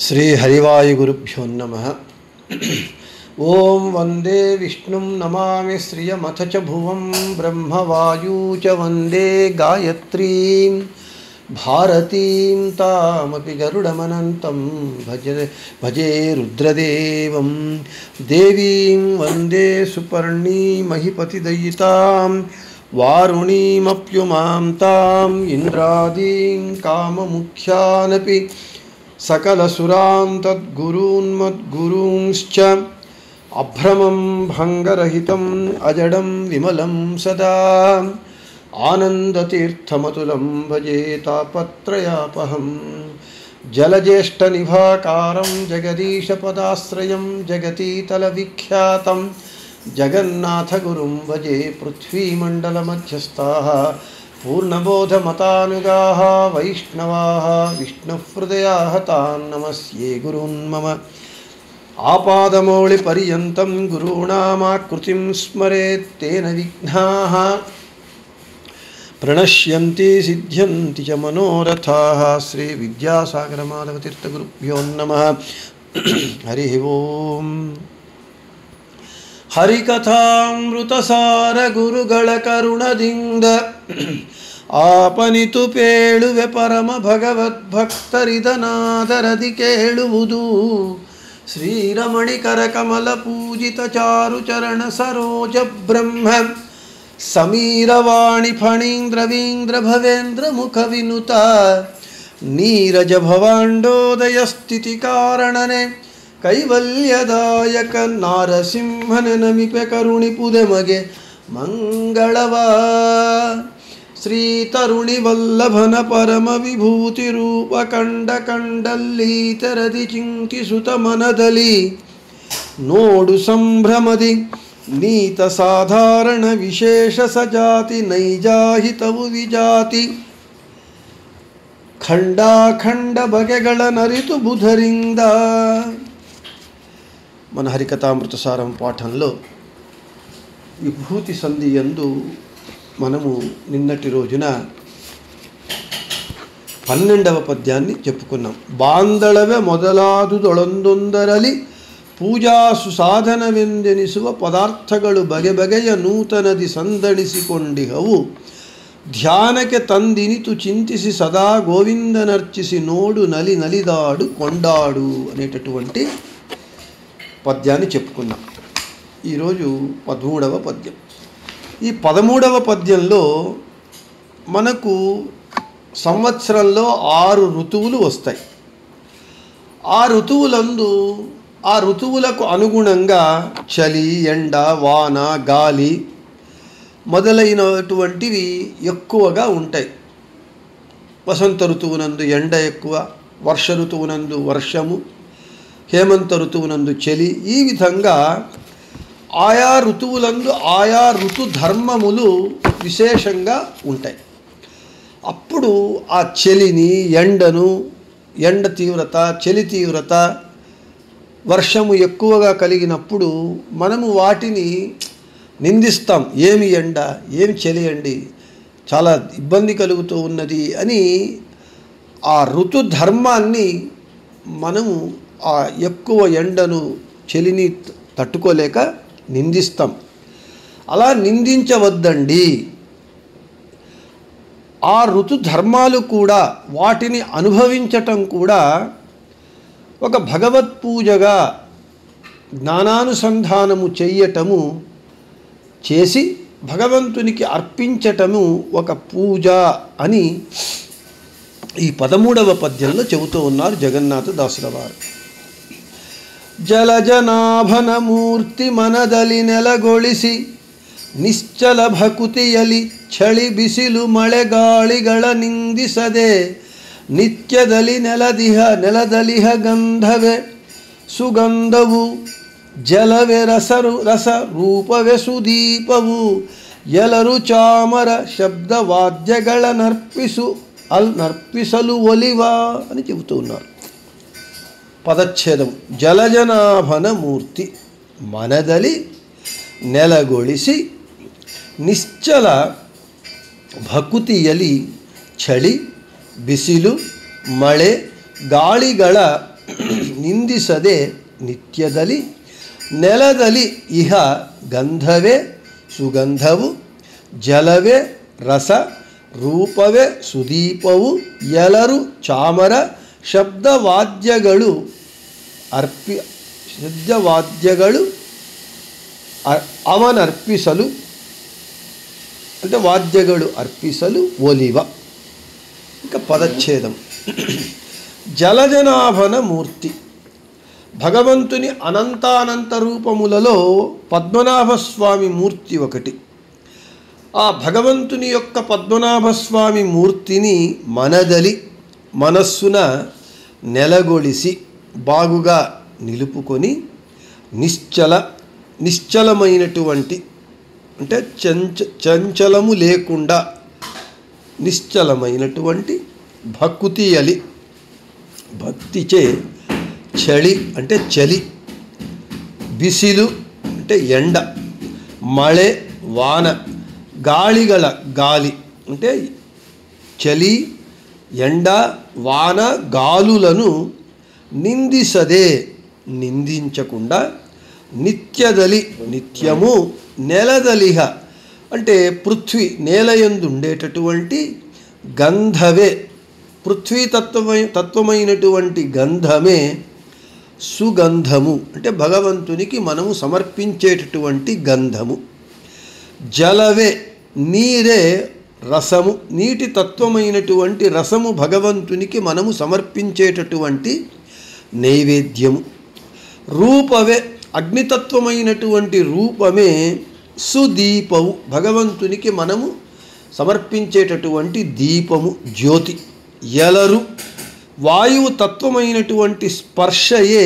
श्री हरिवायुगुरुभ्यो नमः। ओं वंदे विष्णुं नमामि श्रियमथ च भुवं ब्रह्मवायू च वंदे गायत्रीं भारतीं तामपि गरुडमनन्तं भजे रुद्रदेवं देवीं वंदे सुपर्णीमहिपतिदयितां वारुणीमप्युमां तां इन्द्रादीं काममुख्यानपि सकलसुरान् तद्गुरून्मद्गुरूंश्च अभ्रमं भङ्गरहितम् अजडं विमलं सदा आनन्दतीर्थमतुलं भजे तापत्रयापहं जलज्येष्ठनिभाकारं जगदीशपदाश्रयं जगतीतलविख्यातं जगन्नाथगुरुं भजे पृथ्वीमण्डलमध्यस्थाः पूर्णबोधमतानुगाः वैष्णवाः विष्णुहृदयाः तान् नमस्ये गुरून् मम आपादमौलिपर्यन्तं गुरूणामाकृतिं स्मरेत् तेन विघ्नाः प्रणश्यन्ति सिद्ध्यन्ति च मनोरथाः। श्री विद्यासागरमाधवतीर्थगुरुभ्यो नमः। हरिः ओं। ಹರಿಕಥಾಮೃತಸಾರ ಗುರುಗಳ ಕರುಣದಿಂದ ಆಪನಿತು ಪೇಳುವೆ ಪರಮ ಭಗವದ್ಭಕ್ತರಿದನಾದರದಿ ಕೇಳುವುದು ಶ್ರೀರಮಣಿಕರ ಕಮಲ ಪೂಜಿತ ಚಾರು ಚರಣ ಸರೋಜ ಬ್ರಹ್ಮ ಸಮೀರವಾಣಿ ಫಣೀಂದ್ರವೀಂದ್ರ ಭವೇಂದ್ರ ಮುಖ ವಿನುತ ನೀರಜ ಭವಾಂಡೋದಯ ಸ್ಥಿತಿ ಕಾರಣನೆ ಕೈವಲ್ಯದಾಯಕ ನಾರಸಿಂಹನ ನಮಿಪೆ ಕರುಣಿಪುದೆ ಮಗೆ ಮಂಗಳವಾ ಶ್ರೀ ತರುಣಿ ವಲ್ಲಭನ ಪರಮ ವಿಭೂತಿ ರೂಪ ಕಂಡಲ್ಲಿ ತೆರದಿ ಚಿಂತಿಸುತ ಮನದಲ್ಲಿ ನೋಡು ಸಂಭ್ರಮದಿ ನೀತ ಸಾಧಾರಣ ವಿಶೇಷ ಸಜಾತಿ ನೈಜಾಹಿತವು ವಿಜಾತಿ ಖಂಡಾಖಂಡ ಬಗೆಗಳ ನರಿತು ಬುಧರಿಂದ. మన హరికథామృతసారం పాఠంలో విభూతి సంధి యందు మనము నిన్నటి రోజున 12వ పద్యాన్ని చెప్పుకున్నాం. బాందళవే ಮೊದಲಾದುದೊಳೊಂದೊಂದರಲಿ ಪೂಜಾಸು ಸಾಧನವೆಂದೆನಿಸುವ ಪದಾರ್ಥಗಳು ಬಗೆ ಬಗೆಯ ನೂತನದಿ ಸಂದಣಿಸಿಕೊಂಡಿಹವು ಧ್ಯಾನಕ್ಕೆ ತಂದಿನಿತು చింతిసి సదా గోవిందనర్చిసి నోడు నలి నలిదాడు కొండాడు అనేటటువంటి పద్యాన్ని చెప్పుకున్నాం. ఈరోజు 13వ పద్యం. ఈ 13వ పద్యంలో మనకు సంవత్సరంలో 6 ఋతువులు వస్తాయి. ఆ ఋతువులకు అనుగుణంగా చలి, ఎండ, వాన, గాలి మొదలైనటువంటివి ఎక్కువగా ఉంటాయి. వసంత ఋతువునందు ఎండ ఎక్కువ, వర్ష ఋతువునందు వర్షము, హేమంత ఋతువునందు చలి. ఈ విధంగా ఆయా ఋతువులందు ఆయా ఋతు ధర్మములు విశేషంగా ఉంటాయి. అప్పుడు ఆ చలిని, ఎండను, ఎండ తీవ్రత, చలి తీవ్రత, వర్షము ఎక్కువగా కలిగినప్పుడు మనము వాటిని నిందిస్తాం. ఏమి ఎండ, ఏమి చలి అండి, చాలా ఇబ్బంది కలుగుతూ ఉన్నది అని ఆ ఋతు ధర్మాన్ని మనము ఆ ఎక్కువ ఎండను, చలిని తట్టుకోలేక నిందిస్తాం. అలా నిందించవద్దండి. ఆ ఋతు ధర్మాలు కూడా, వాటిని అనుభవించటం కూడా ఒక భగవత్ పూజగా జ్ఞానానుసంధానము చెయ్యటము, చేసి భగవంతునికి అర్పించటము ఒక పూజ అని ఈ 13వ పద్యంలో చెబుతూ ఉన్నారు జగన్నాథ దాసుల వారు. జలజనాభన మూర్తి మనదలి నెలగొಳಿಸಿ ನಿಶ್ಚಲ ಭಕುತಿಯಲಿ ಚಳಿ ಬಿಸಿಲು ಮಳೆಗಾಳಿಗಳ ನಿಂದಿಸದೆ ನಿತ್ಯದಲ್ಲಿ ನೆಲದಲಿಹ ಗಂಧವೇ ಸುಗಂಧವು ಜಲವೇ ರಸ ರೂಪವೇ ಸುದೀಪವು ಎಲ್ಲರೂ ಚಾಮರ ಶಬ್ದವಾದ್ಯಗಳ నర్పిసలు ఒలివా అని చెబుతూ ఉన్నారు. పదచ్ఛేదం. జలజనాభన మూర్తి మనదలి నెలగొಳಿಸಿ నిశ్చల ಭಕುತಿಯಲಿ ಚಳಿ ಬಿಸಿಲು ಮಳೆ ಗಾಳಿಗಳ ನಿಂದಿಸದೆ ನಿತ್ಯದಲ್ಲಿ ನೆಲದಲ್ಲಿ ಇಹ ಗಂಧವೇ ಸುಗಂಧವು ಜಲವೇ ರಸ ರೂಪವೇ ಸುದೀಪವು ಎಲ್ಲರೂ ಚಾಮರ ಶಬ್ದವಾದ್ಯಗಳು ಅವನರ್ಪಿಸಲು అంటే వాద్యಗಳು అర్పిసలు ఒలివ. ఇక పదచ్ఛేదం. జలజనాభన మూర్తి భగవంతుని అనంతానంత రూపములలో పద్మనాభస్వామి మూర్తి ఒకటి. ఆ భగవంతుని యొక్క పద్మనాభస్వామి మూర్తిని మనదలి మనస్సున నెలగొలిసి బాగుగా నిలుపుకొని నిశ్చలమైనటువంటి అంటే చంచలము లేకుండా నిశ్చలమైనటువంటి భక్తి అలి భక్తిచే చలి అంటే చలి, బిసిలు అంటే ఎండ, మಳೆ వాన, గాళిగల గాలి అంటే చలి ఎండ వాన గాలులను నిందిసదే నిందించకుండా నిత్యదలి నిత్యము నెలదలిహ అంటే పృథ్వీ నేలయందు ఉండేటటువంటి గంధవే పృథ్వీ తత్వమైనటువంటి గంధమే సుగంధము అంటే భగవంతునికి మనము సమర్పించేటటువంటి గంధము. జలవే నీరే రసము నీటి తత్వమైనటువంటి రసము భగవంతునికి మనము సమర్పించేటటువంటి నైవేద్యము. రూపవే అగ్నితత్వమైనటువంటి రూపమే సుదీపము భగవంతునికి మనము సమర్పించేటటువంటి దీపము జ్యోతి. ఎలరు వాయువు తత్వమైనటువంటి స్పర్శయే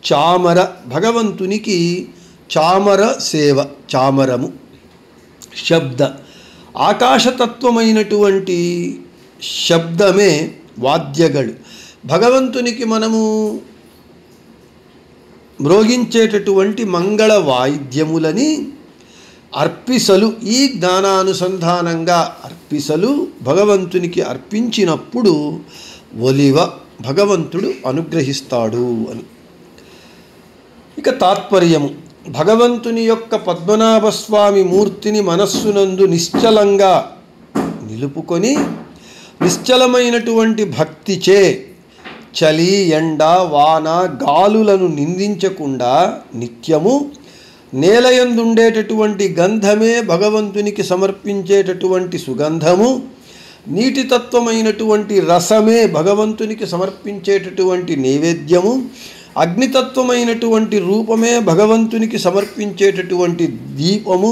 చామర భగవంతునికి చామర సేవ చామరము. శబ్ద ఆకాశతత్వమైనటువంటి శబ్దమే వాద్యಗಳು భగవంతునికి మనము మ్రోగించేటటువంటి మంగళ వాయిద్యములని అర్పిసలు ఈ జ్ఞానానుసంధానంగా అర్పిసలు భగవంతునికి అర్పించినప్పుడు ఒలివ భగవంతుడు అనుగ్రహిస్తాడు అని. ఇక తాత్పర్యము భగవంతుని యొక్క పద్మనాభస్వామి మూర్తిని మనస్సునందు నిశ్చలంగా నిలుపుకొని నిశ్చలమైనటువంటి భక్తిచే చలి ఎండ వాన గాలులను నిందించకుండా నిత్యము నేలయందుండేటటువంటి గంధమే భగవంతునికి సమర్పించేటటువంటి సుగంధము, నీటి తత్వమైనటువంటి రసమే భగవంతునికి సమర్పించేటటువంటి నైవేద్యము, అగ్నితత్వమైనటువంటి రూపమే భగవంతునికి సమర్పించేటటువంటి దీపము,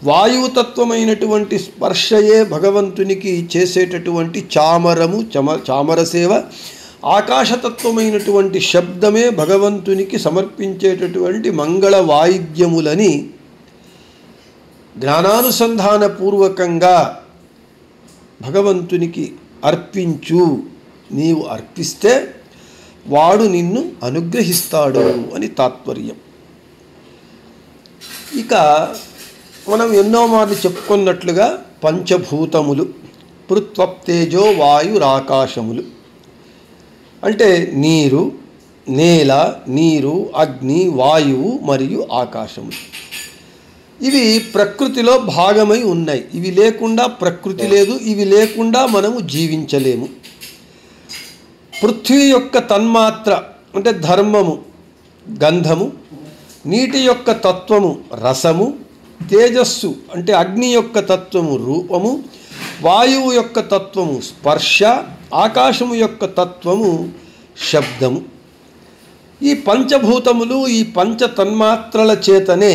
వాయువు తత్వమైనటువంటి స్పర్శయే భగవంతునికి చేసేటటువంటి చామరము చామర సేవ, ఆకాశతత్వమైనటువంటి శబ్దమే భగవంతునికి సమర్పించేటటువంటి మంగళ వాయిద్యములని జ్ఞానానుసంధానపూర్వకంగా భగవంతునికి అర్పించు. నీవు అర్పిస్తే వాడు నిన్ను అనుగ్రహిస్తాడు అని తాత్పర్యం. ఇక మనం ఎన్నో మార్లు చెప్పుకున్నట్లుగా పంచభూతములు పృథ్వప్తేజో వాయురాకాశములు అంటే నీరు నేల నీరు అగ్ని వాయువు మరియు ఆకాశములు ఇవి ప్రకృతిలో భాగమై ఉన్నాయి. ఇవి లేకుండా ప్రకృతి లేదు, ఇవి లేకుండా మనము జీవించలేము. పృథ్వీ యొక్క తన్మాత్ర అంటే ధర్మము గంధము, నీటి యొక్క తత్వము రసము, తేజస్సు అంటే అగ్ని యొక్క తత్వము రూపము, వాయువు యొక్క తత్వము స్పర్శ, ఆకాశము యొక్క తత్వము శబ్దము. ఈ పంచభూతములు ఈ పంచ తన్మాత్రల చేతనే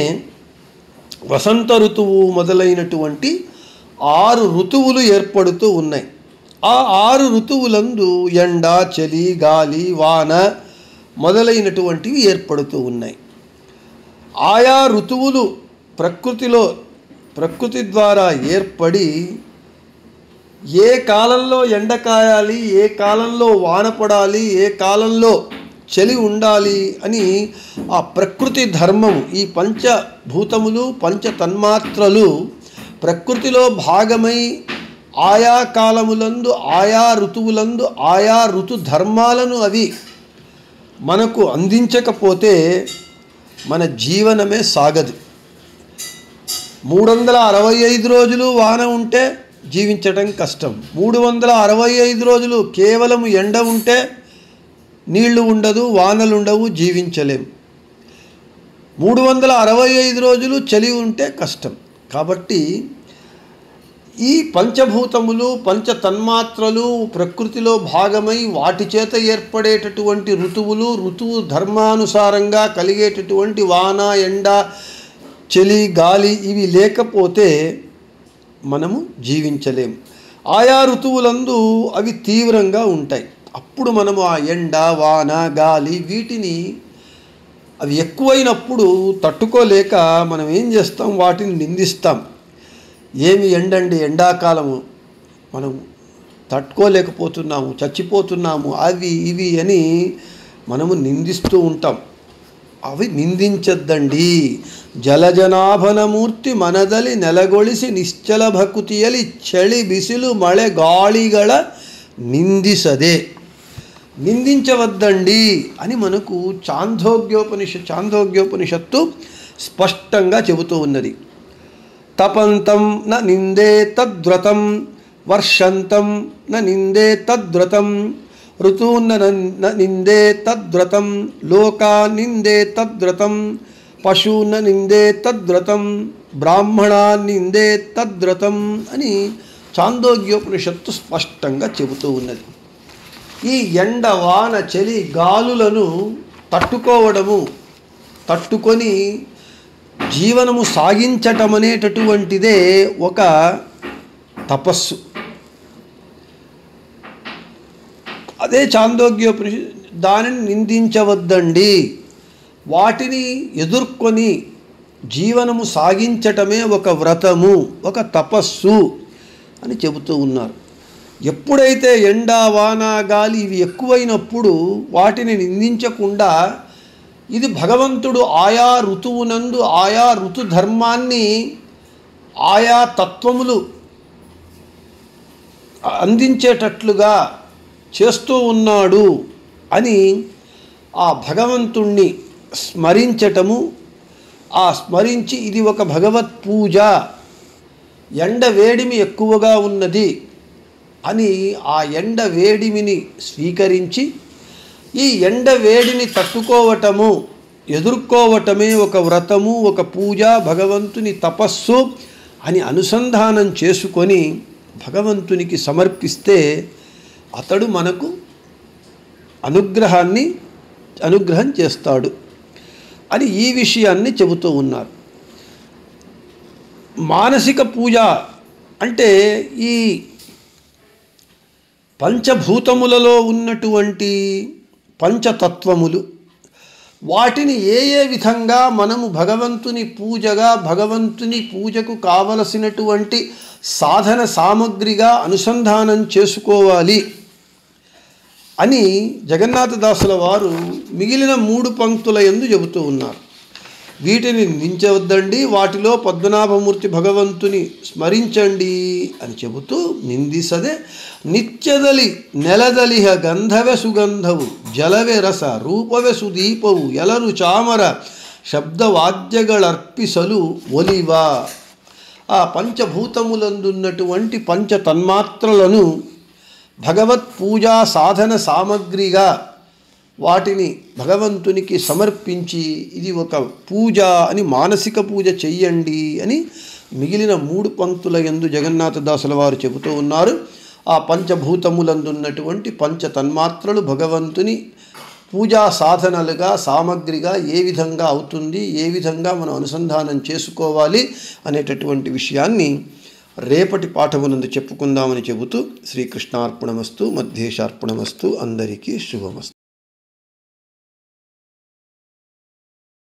వసంత ఋతువు మొదలైనటువంటి 6 ఋతువులు ఏర్పడుతూ ఉన్నాయి. ఆ 6 ఋతువులందు ఎండ చలి గాలి వాన మొదలైనటువంటివి ఏర్పడుతూ ఉన్నాయి. ఆయా ఋతువులు ప్రకృతి ద్వారా ఏర్పడి ఏ కాలంలో ఎండ కాయాలి, ఏ కాలంలో వాన పడాలి, ఏ కాలంలో చలి ఉండాలి అని ఆ ప్రకృతి ధర్మం ఈ పంచభూతములు పంచ తన్మాత్రలు ప్రకృతిలో భాగమై ఆయా కాలములందు ఆయా ఋతువులందు ఆయా ఋతు ధర్మాలను అవి మనకు అందించకపోతే మన జీవనమే సాగదు. 365 రోజులు వాన ఉంటే జీవించటం కష్టం. 365 రోజులు కేవలం ఎండ ఉంటే నీళ్లు ఉండదు, వానలు ఉండవు, జీవించలేం. 365 రోజులు చలి ఉంటే కష్టం. కాబట్టి ఈ పంచభూతములు, పంచ తన్మాత్రలు ప్రకృతిలో భాగమై వాటి చేత ఏర్పడేటటువంటి ఋతువులు, ఋతువు ధర్మానుసారంగా కలిగేటటువంటి వాన, ఎండ, చలి, గాలి ఇవి లేకపోతే మనము జీవించలేం. ఆయా ఋతువులందు అవి తీవ్రంగా ఉంటాయి. అప్పుడు మనము ఆ ఎండ, వాన, గాలి వీటిని అవి ఎక్కువైనప్పుడు తట్టుకోలేక మనం ఏం చేస్తాం, వాటిని నిందిస్తాం. ఏమి ఎండండి, ఎండాకాలము మనం తట్టుకోలేకపోతున్నాము, చచ్చిపోతున్నాము, అవి ఇవి అని మనము నిందిస్తూ ఉంటాం. అవి నిందించద్దండి. ಜಲಜನಾಭನಮೂರ್ತಿ ಮನದಲ್ಲಿ ನೆಲಗೊಳಿಸಿ ನಿಶ್ಚಲ ಭಕುತಿಯಲ್ಲಿ ಚಳಿ ಬಿಸಿಲು ಮಳೆ ಗಾಳಿಗಳ ನಿಂದಿಸದೆ నిందించవద్దండి అని మనకు చాందోగ్యోపనిషత్తు స్పష్టంగా చెబుతూ ఉన్నది. తపంతం న నిందే తద్వ్రతం, వర్షంతం న నిందే తద్వ్రతం, ఋతూన్న నిందే తద్వ్రతం, లోకా నిందే తద్వ్రతం, పశూన్న నిందే తద్వ్రతం, బ్రాహ్మణా నిందే తద్వ్రతం అని చాందోగ్యోపనిషత్తు స్పష్టంగా చెబుతూ ఉన్నది. ఈ ఎండ, వాన, చలి, గాలులను తట్టుకొని జీవనము సాగించటం అనేటటువంటిదే ఒక తపస్సు. అదే చాందోగ్యోపనిషత్తు. దానిని నిందించవద్దండి, వాటిని ఎదుర్కొని జీవనము సాగించటమే ఒక వ్రతము, ఒక తపస్సు అని చెబుతూ ఉన్నారు. ఎప్పుడైతే ఎండ, వాన, గాలి ఇవి ఎక్కువైనప్పుడు వాటిని నిందించకుండా ఇది భగవంతుడు ఆయా ఋతువునందు ఆయా ఋతుధర్మాన్ని ఆయా తత్వములు అందించేటట్లుగా చేస్తూ ఉన్నాడు అని ఆ భగవంతుణ్ణి స్మరించటము, ఆ స్మరించి ఇది ఒక భగవత్ పూజ, ఎండ వేడిమి ఎక్కువగా ఉన్నది అని ఆ ఎండ వేడిమిని స్వీకరించి ఈ ఎండ వేడిని తట్టుకోవటము, ఎదుర్కోవటమే ఒక వ్రతము, ఒక పూజ, భగవంతుని తపస్సు అని అనుసంధానం చేసుకొని భగవంతునికి సమర్పిస్తే అతడు మనకు అనుగ్రహం చేస్తాడు అని ఈ విషయాన్ని చెబుతూ ఉన్నారు. మానసిక పూజ అంటే ఈ పంచభూతములలో ఉన్నటువంటి పంచతత్వములు వాటిని ఏ విధంగా మనము భగవంతుని పూజకు కావలసినటువంటి సాధన సామగ్రిగా అనుసంధానం చేసుకోవాలి అని జగన్నాథదాసుల వారు మిగిలిన 3 పంక్తుల యందు చెబుతూ ఉన్నారు. వీటిని నిందించవద్దండి, వాటిలో పద్మనాభమూర్తి భగవంతుని స్మరించండి అని చెబుతూ నిందిసదే నిత్యదలి నెలదలిహ గంధవె సుగంధవు జలవె రಸ ರೂಪವೆ ಸುದೀಪವು ಎಲರು ಚಾಮರ శబ్దవాద్యಗಳర్పిసలు ఒలివా. ఆ పంచభూతములందున్నటువంటి పంచ తన్మాత్రలను భగవత్ పూజా సాధన సామగ్రిగా వాటిని భగవంతునికి సమర్పించి ఇది ఒక పూజ అని మానసిక పూజ చెయ్యండి అని మిగిలిన 3 పంక్తుల యందు జగన్నాథదాసుల వారు చెబుతూ ఉన్నారు. ఆ పంచభూతములందున్నటువంటి పంచ తన్మాత్రలు భగవంతుని పూజా సాధనలుగా సామగ్రిగా ఏ విధంగా అవుతుంది, ఏ విధంగా మనం అనుసంధానం చేసుకోవాలి అనేటటువంటి విషయాన్ని రేపటి పాఠమునందు చెప్పుకుందామని చెబుతూ శ్రీకృష్ణార్పణమస్తు, మధ్యేశార్పణమస్తు. అందరికీ శుభమస్తు.